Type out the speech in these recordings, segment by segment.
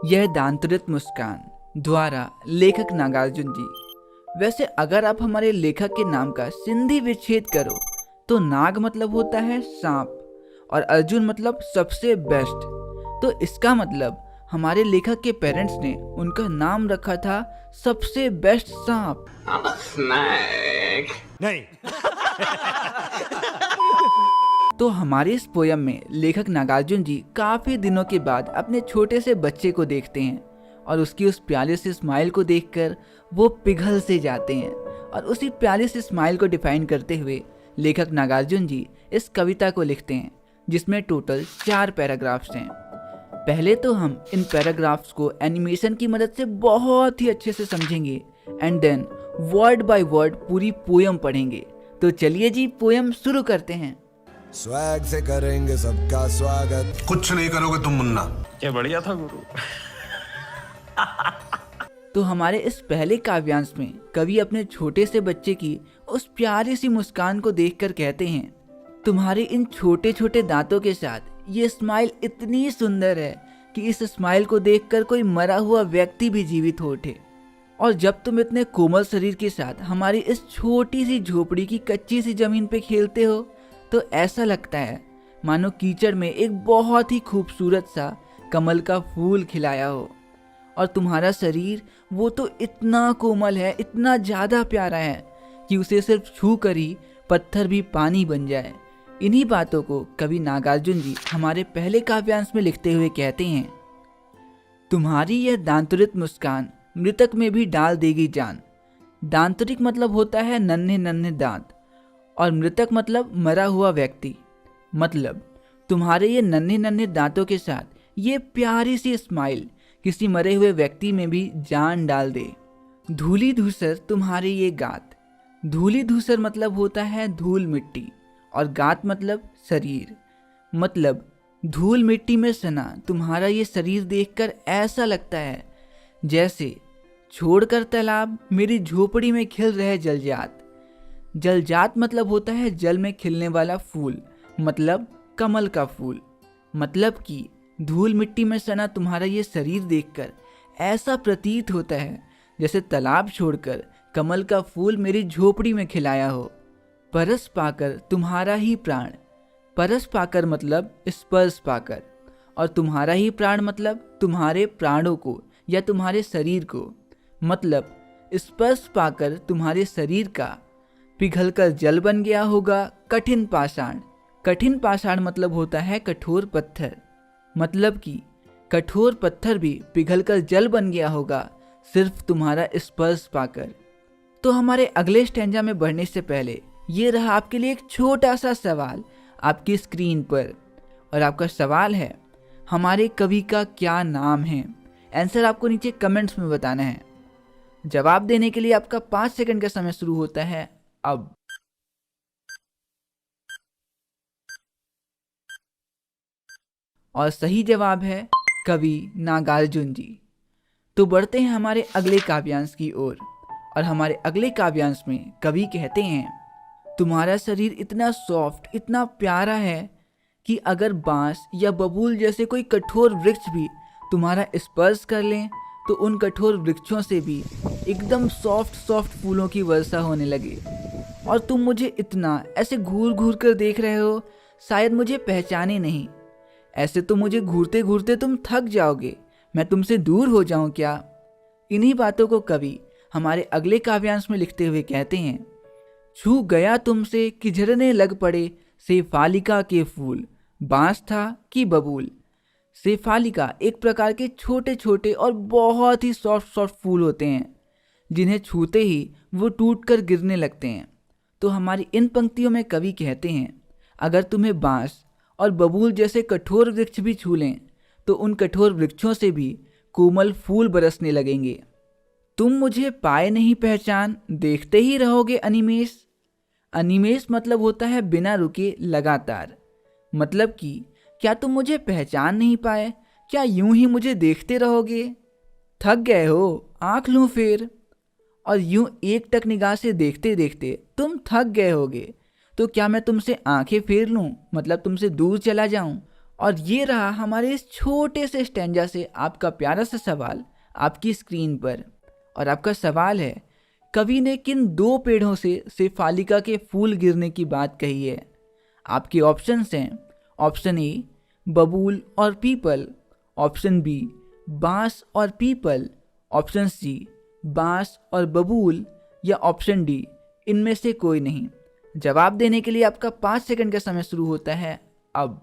यह दांतरित मुस्कान द्वारा लेखक नागार्जुन जी। वैसे अगर आप हमारे लेखक के नाम का सिंधी विच्छेद करो तो नाग मतलब होता है सांप और अर्जुन मतलब सबसे बेस्ट। तो इसका मतलब हमारे लेखक के पेरेंट्स ने उनका नाम रखा था सबसे बेस्ट सांप। नहीं। तो हमारे इस पोयम में लेखक नागार्जुन जी काफी दिनों के बाद अपने छोटे से बच्चे को देखते हैं और उसकी उस प्याले से स्माइल को देखकर वो पिघल से जाते हैं। और उसी प्याले से स्माइल को डिफाइन करते हुए लेखक नागार्जुन जी इस कविता को लिखते हैं, जिसमें टोटल 4 पैराग्राफ्स हैं। पहले तो हम इन पैराग्राफ्स को एनिमेशन की मदद से बहुत ही अच्छे से समझेंगे and then word by word पूरी पोयम पढ़ेंगे। तो चलिए जी पोयम शुरू करते हैं। स्वैग से करेंगे सबका स्वागत। कुछ नहीं करोगे तुम मुन्ना। क्या बढ़िया था गुरु। तो हमारे इस पहले काव्यांश में कवि अपने छोटे से बच्चे की उस प्यारी सी मुस्कान को देखकर कहते हैं, तुम्हारे इन छोटे छोटे दांतों के साथ ये स्माइल इतनी सुंदर है कि इस स्माइल को देखकर कोई मरा हुआ व्यक्ति भी जीवित हो उठे। और जब तुम इतने कोमल शरीर के साथ हमारी इस छोटी सी झोपड़ी की कच्ची सी जमीन पे खेलते हो तो ऐसा लगता है मानो कीचड़ में एक बहुत ही खूबसूरत सा कमल का फूल खिलाया हो। और तुम्हारा शरीर वो तो इतना कोमल है, इतना ज़्यादा प्यारा है कि उसे सिर्फ छू कर ही पत्थर भी पानी बन जाए। इन्हीं बातों को कवि नागार्जुन जी हमारे पहले काव्यांश में लिखते हुए कहते हैं, तुम्हारी यह दांतरित मुस्कान मृतक में भी डाल देगी जान। दांतरिक मतलब होता है नन्हे नन्हे दांत और मृतक मतलब मरा हुआ व्यक्ति। मतलब तुम्हारे ये नन्हे नन्हे दांतों के साथ ये प्यारी सी स्माइल किसी मरे हुए व्यक्ति में भी जान डाल दे। धूली धूसर तुम्हारे ये गात। धूली धूसर मतलब होता है धूल मिट्टी और गात मतलब शरीर। मतलब धूल मिट्टी में सना तुम्हारा ये शरीर देखकर ऐसा लगता है जैसे छोड़कर तालाब मेरी झोपड़ी में खिल रहे जलजात। जलजात मतलब होता है जल में खिलने वाला फूल, मतलब कमल का फूल। मतलब कि धूल मिट्टी में सना तुम्हारा ये शरीर देखकर ऐसा प्रतीत होता है जैसे तालाब छोड़कर कमल का फूल मेरी झोपड़ी में खिलाया हो। परस पाकर तुम्हारा ही प्राण। परस पाकर मतलब स्पर्श पाकर और तुम्हारा ही प्राण मतलब तुम्हारे प्राणों को या तुम्हारे शरीर को। मतलब स्पर्श पाकर तुम्हारे शरीर का पिघलकर जल बन गया होगा कठिन पाषाण। कठिन पाषाण मतलब होता है कठोर पत्थर। मतलब कि कठोर पत्थर भी पिघलकर जल बन गया होगा सिर्फ तुम्हारा स्पर्श पाकर। तो हमारे अगले स्टैंजा में बढ़ने से पहले ये रहा आपके लिए एक छोटा सा सवाल आपकी स्क्रीन पर। और आपका सवाल है, हमारे कवि का क्या नाम है? आंसर आपको नीचे कमेंट्स में बताना है। जवाब देने के लिए आपका 5 सेकंड का समय शुरू होता है अब। और सही जवाब है कवि नागार्जुन जी। तो बढ़ते हैं हमारे अगले काव्यांश की ओर। और हमारे अगले काव्यांश में कवि कहते हैं, तुम्हारा शरीर इतना सॉफ्ट, इतना प्यारा है कि अगर बांस या बबूल जैसे कोई कठोर वृक्ष भी तुम्हारा स्पर्श कर लें तो उन कठोर वृक्षों से भी एकदम सॉफ्ट सॉफ्ट फूलों की वर्षा होने लगे। और तुम मुझे इतना ऐसे घूर घूर कर देख रहे हो, शायद मुझे पहचाने नहीं। ऐसे तो मुझे घूरते घूरते तुम थक जाओगे, मैं तुमसे दूर हो जाऊं क्या? इन्हीं बातों को कवि हमारे अगले काव्यांश में लिखते हुए कहते हैं, छू गया तुमसे कि झरने लग पड़े शेफालिका के फूल, बांस था कि बबूल। शेफालिका एक प्रकार के छोटे छोटे और बहुत ही सॉफ्ट सॉफ्ट फूल होते हैं जिन्हें छूते ही वो टूट कर गिरने लगते हैं। तो हमारी इन पंक्तियों में कवि कहते हैं, अगर तुम्हें बांस और बबूल जैसे कठोर वृक्ष भी छू लें तो उन कठोर वृक्षों से भी कोमल फूल बरसने लगेंगे। तुम मुझे पाए नहीं पहचान, देखते ही रहोगे अनिमेष। अनिमेष मतलब होता है बिना रुके लगातार। मतलब कि क्या तुम मुझे पहचान नहीं पाए? क्या यूं ही मुझे देखते रहोगे? थक गए हो? आंख लूं फेर? और यूं एक टक निगाह से देखते देखते तुम थक गए होगे तो क्या मैं तुमसे आंखें फेर लूं, मतलब तुमसे दूर चला जाऊं और ये रहा हमारे इस छोटे से स्टैंजा से आपका प्यारा सा सवाल आपकी स्क्रीन पर। और आपका सवाल है, कवि ने किन दो पेड़ों से शेफालिका के फूल गिरने की बात कही है? आपके ऑप्शंस हैं, ऑप्शन ए बबूल और पीपल, ऑप्शन बी बांस और पीपल, ऑप्शन सी बांस और बबूल, या ऑप्शन डी इनमें से कोई नहीं। जवाब देने के लिए आपका 5 सेकंड का समय शुरू होता है अब।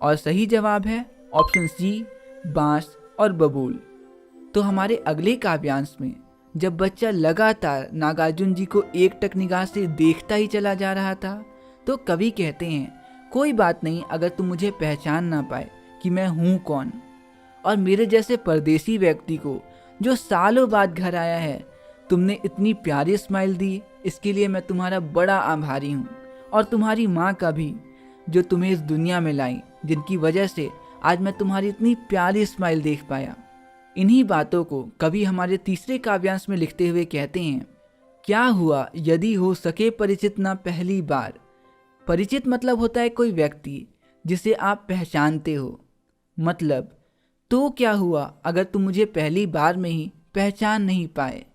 और सही जवाब है ऑप्शन सी बांस और बबूल। तो हमारे अगले काव्यांश में जब बच्चा लगातार नागार्जुन जी को एकटक निगाह से देखता ही चला जा रहा था, तो कवि कहते हैं, कोई बात नहीं अगर तुम मुझे पहचान ना पाए कि मैं हूँ कौन। और मेरे जैसे परदेसी व्यक्ति को जो सालों बाद घर आया है, तुमने इतनी प्यारी स्माइल दी, इसके लिए मैं तुम्हारा बड़ा आभारी हूँ। और तुम्हारी माँ का भी, जो तुम्हें इस दुनिया में लाई, जिनकी वजह से आज मैं तुम्हारी इतनी प्यारी स्माइल देख पाया। इन्हीं बातों को कवि हमारे तीसरे काव्यांश में लिखते हुए कहते हैं, क्या हुआ यदि हो सके परिचित ना पहली बार। परिचित मतलब होता है कोई व्यक्ति जिसे आप पहचानते हो। मतलब तो क्या हुआ अगर तुम मुझे पहली बार में ही पहचान नहीं पाए।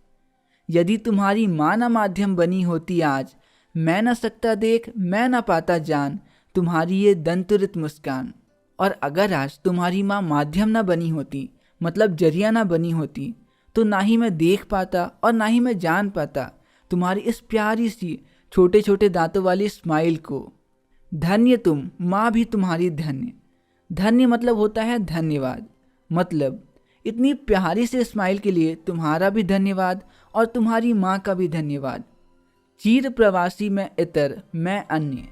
यदि तुम्हारी माँ ना माध्यम बनी होती आज, मैं ना सकता देख मैं ना पाता जान तुम्हारी ये दंतुरित मुस्कान। और अगर आज तुम्हारी माँ माध्यम ना बनी होती, मतलब जरिया ना बनी होती, तो ना ही मैं देख पाता और ना ही मैं जान पाता तुम्हारी इस प्यारी सी छोटे छोटे दांतों वाली स्माइल को। धन्य तुम माँ भी तुम्हारी धन्य। धन्य मतलब होता है धन्यवाद। मतलब इतनी प्यारी सी स्माइल के लिए तुम्हारा भी धन्यवाद और तुम्हारी माँ का भी धन्यवाद। चीर प्रवासी मैं इतर मैं अन्य।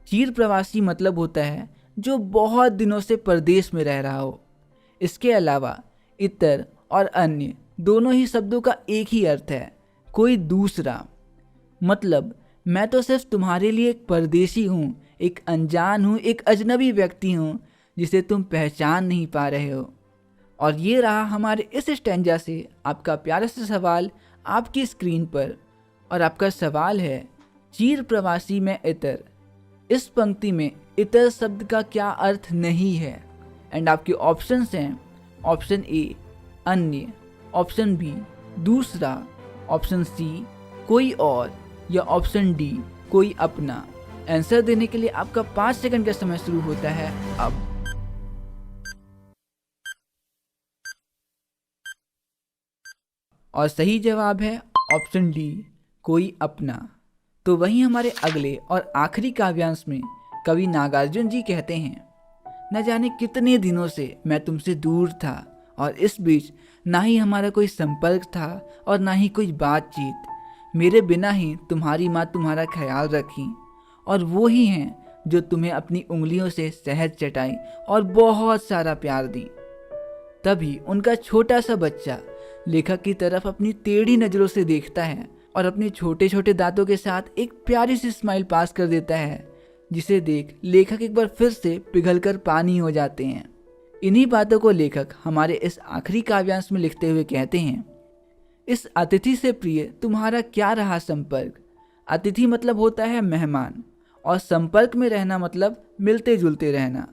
चीर प्रवासी मतलब होता है जो बहुत दिनों से परदेश में रह रहा हो। इसके अलावा इतर और अन्य दोनों ही शब्दों का एक ही अर्थ है, कोई दूसरा। मतलब मैं तो सिर्फ तुम्हारे लिए एक परदेशी हूँ, एक अनजान हूँ, एक अजनबी व्यक्ति हूँ जिसे तुम पहचान नहीं पा रहे हो। और ये रहा हमारे इस स्टैंजा से आपका प्यारा सा सवाल आपकी स्क्रीन पर। और आपका सवाल है, चीर प्रवासी में इतर। इस पंक्ति में इतर शब्द का क्या अर्थ नहीं है? एंड आपके ऑप्शंस हैं, ऑप्शन ए अन्य, ऑप्शन बी दूसरा, ऑप्शन सी कोई और, या ऑप्शन डी कोई अपना। आंसर देने के लिए आपका 5 सेकंड का समय शुरू होता है अब। और सही जवाब है ऑप्शन डी कोई अपना। तो वहीं हमारे अगले और आखिरी काव्यांश में कवि नागार्जुन जी कहते हैं, न जाने कितने दिनों से मैं तुमसे दूर था और इस बीच ना ही हमारा कोई संपर्क था और ना ही कोई बातचीत। मेरे बिना ही तुम्हारी माँ तुम्हारा ख्याल रखी और वो ही हैं जो तुम्हें अपनी उंगलियों से शहद चटाई और बहुत सारा प्यार दी। तभी उनका छोटा सा बच्चा लेखक की तरफ अपनी टेढ़ी नज़रों से देखता है और अपने छोटे छोटे दांतों के साथ एक प्यारी सी स्माइल पास कर देता है, जिसे देख लेखक एक बार फिर से पिघलकर पानी हो जाते हैं। इन्हीं बातों को लेखक हमारे इस आखिरी काव्यांश में लिखते हुए कहते हैं, इस अतिथि से प्रिय तुम्हारा क्या रहा संपर्क। अतिथि मतलब होता है मेहमान और संपर्क में रहना मतलब मिलते जुलते रहना।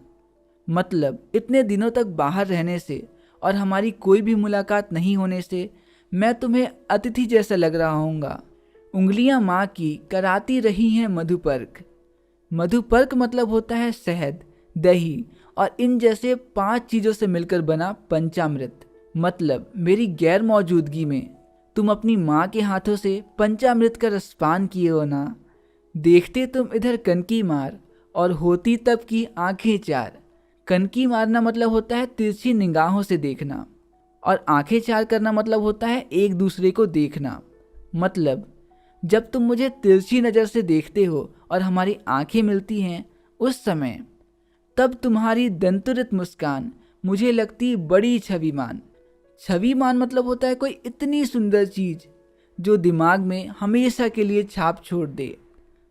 मतलब इतने दिनों तक बाहर रहने से और हमारी कोई भी मुलाकात नहीं होने से मैं तुम्हें अतिथि जैसा लग रहा हूँगा। उंगलियां माँ की कराती रही हैं मधुपर्क। मधुपर्क मतलब होता है शहद, दही और इन जैसे 5 चीज़ों से मिलकर बना पंचामृत। मतलब मेरी गैर मौजूदगी में तुम अपनी माँ के हाथों से पंचामृत का रसपान किए हो ना। देखते तुम इधर कनकी मार और होती तब की आंखें चार। कनकी मारना मतलब होता है तिरछी निगाहों से देखना और आंखें चार करना मतलब होता है एक दूसरे को देखना। मतलब जब तुम मुझे तिरछी नज़र से देखते हो और हमारी आंखें मिलती हैं उस समय, तब तुम्हारी दंतुरित मुस्कान मुझे लगती बड़ी छविमान। छविमान मतलब होता है कोई इतनी सुंदर चीज़ जो दिमाग में हमेशा के लिए छाप छोड़ दे।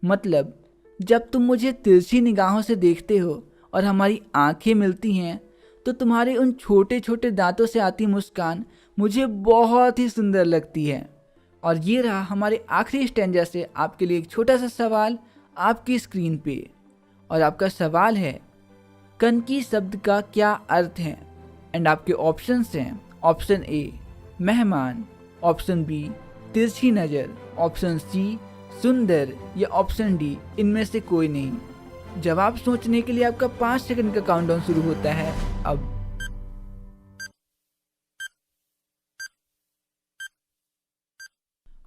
मतलब जब तुम मुझे तिरछी निगाहों से देखते हो और हमारी आंखें मिलती हैं, तो तुम्हारे उन छोटे छोटे दांतों से आती मुस्कान मुझे बहुत ही सुंदर लगती है। और ये रहा हमारे आखिरी स्टैंजा से आपके लिए एक छोटा सा सवाल आपकी स्क्रीन पे। और आपका सवाल है, कनकी शब्द का क्या अर्थ है? एंड आपके ऑप्शंस हैं, ऑप्शन ए मेहमान, ऑप्शन बी तिरछी नज़र, ऑप्शन सी सुंदर, या ऑप्शन डी इनमें से कोई नहीं। जवाब सोचने के लिए आपका 5 सेकंड का काउंटडाउन शुरू होता है अब।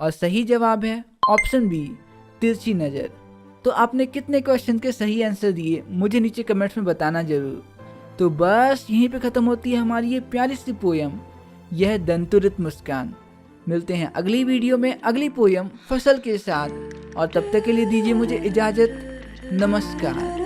और सही जवाब है ऑप्शन बी तिरछी नज़र। तो आपने कितने क्वेश्चन के सही आंसर दिए मुझे नीचे कमेंट्स में बताना जरूर। तो बस यहीं पे ख़त्म होती है हमारी ये प्यारी सी पोयम, यह दंतुरित मुस्कान। मिलते हैं अगली वीडियो में अगली पोयम फसल के साथ, और तब तक के लिए दीजिए मुझे इजाज़त। नमस्कार।